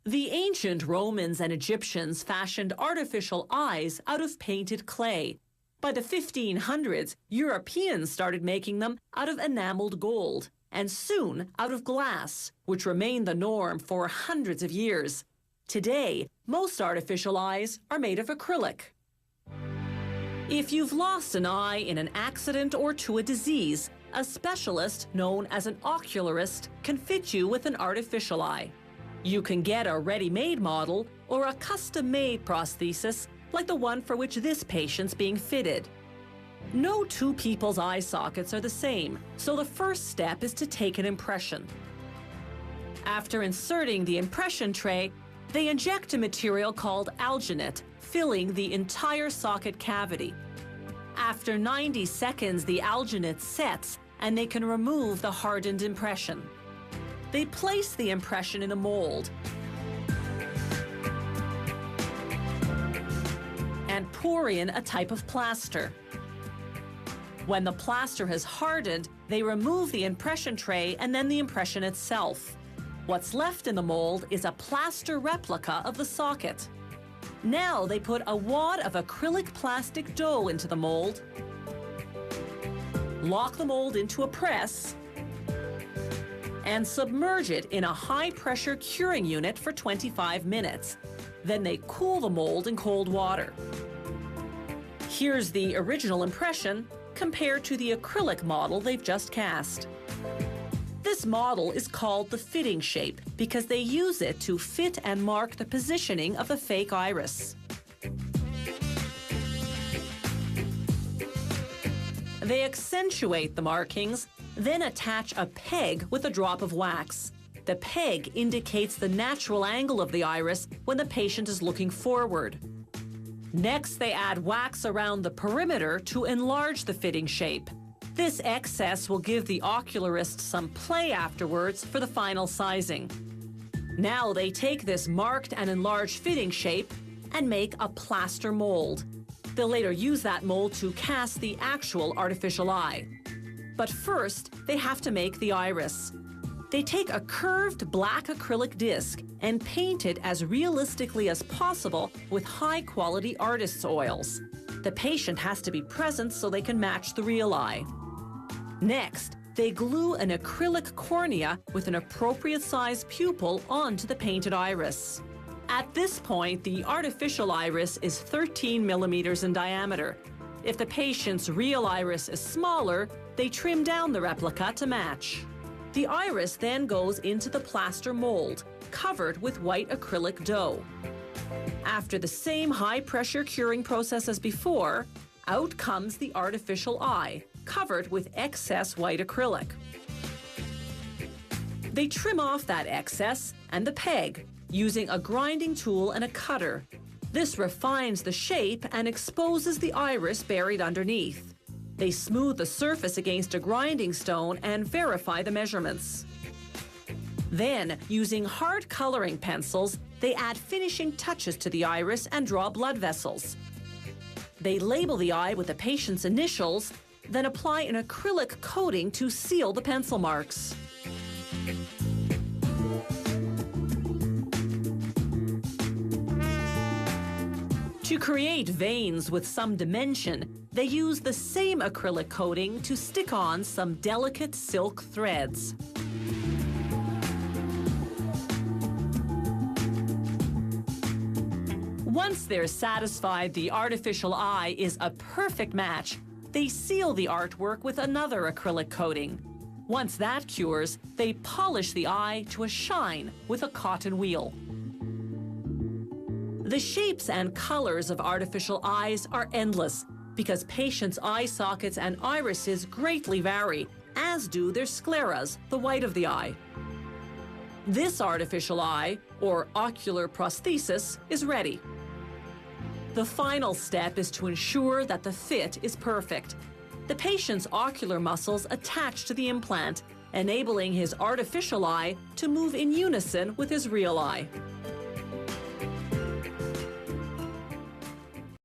The ancient Romans and Egyptians fashioned artificial eyes out of painted clay. By the 1500s, Europeans started making them out of enameled gold, and soon out of glass, which remained the norm for hundreds of years. Today, most artificial eyes are made of acrylic. If you've lost an eye in an accident or to a disease, a specialist known as an ocularist can fit you with an artificial eye. You can get a ready-made model or a custom-made prosthesis like the one for which this patient's being fitted. No two people's eye sockets are the same, so the first step is to take an impression. After inserting the impression tray, they inject a material called alginate, filling the entire socket cavity. After 90 seconds, the alginate sets, and they can remove the hardened impression. They place the impression in a mold and pour in a type of plaster. When the plaster has hardened, they remove the impression tray and then the impression itself. What's left in the mold is a plaster replica of the socket. Now they put a wad of acrylic plastic dough into the mold, lock the mold into a press, and submerge it in a high-pressure curing unit for 25 minutes. Then they cool the mold in cold water. Here's the original impression compared to the acrylic model they've just cast. This model is called the fitting shape because they use it to fit and mark the positioning of the fake iris. They accentuate the markings, then attach a peg with a drop of wax. The peg indicates the natural angle of the iris when the patient is looking forward. Next, they add wax around the perimeter to enlarge the fitting shape. This excess will give the ocularist some play afterwards for the final sizing. Now they take this marked and enlarged fitting shape and make a plaster mold. They'll later use that mold to cast the actual artificial eye. But first, they have to make the iris. They take a curved black acrylic disc and paint it as realistically as possible with high-quality artist's oils. The patient has to be present so they can match the real eye. Next, they glue an acrylic cornea with an appropriate size pupil onto the painted iris. At this point, the artificial iris is 13 millimeters in diameter. If the patient's real iris is smaller, they trim down the replica to match. The iris then goes into the plaster mold, covered with white acrylic dough. After the same high-pressure curing process as before, out comes the artificial eye, covered with excess white acrylic. They trim off that excess and the peg, using a grinding tool and a cutter. This refines the shape and exposes the iris buried underneath. They smooth the surface against a grinding stone and verify the measurements. Then, using hard coloring pencils, they add finishing touches to the iris and draw blood vessels. They label the eye with the patient's initials, then apply an acrylic coating to seal the pencil marks. To create veins with some dimension, they use the same acrylic coating to stick on some delicate silk threads. Once they're satisfied the artificial eye is a perfect match, they seal the artwork with another acrylic coating. Once that cures, they polish the eye to a shine with a cotton wheel. The shapes and colors of artificial eyes are endless because patients' eye sockets and irises greatly vary, as do their scleras, the white of the eye. This artificial eye, or ocular prosthesis, is ready. The final step is to ensure that the fit is perfect. The patient's ocular muscles attach to the implant, enabling his artificial eye to move in unison with his real eye.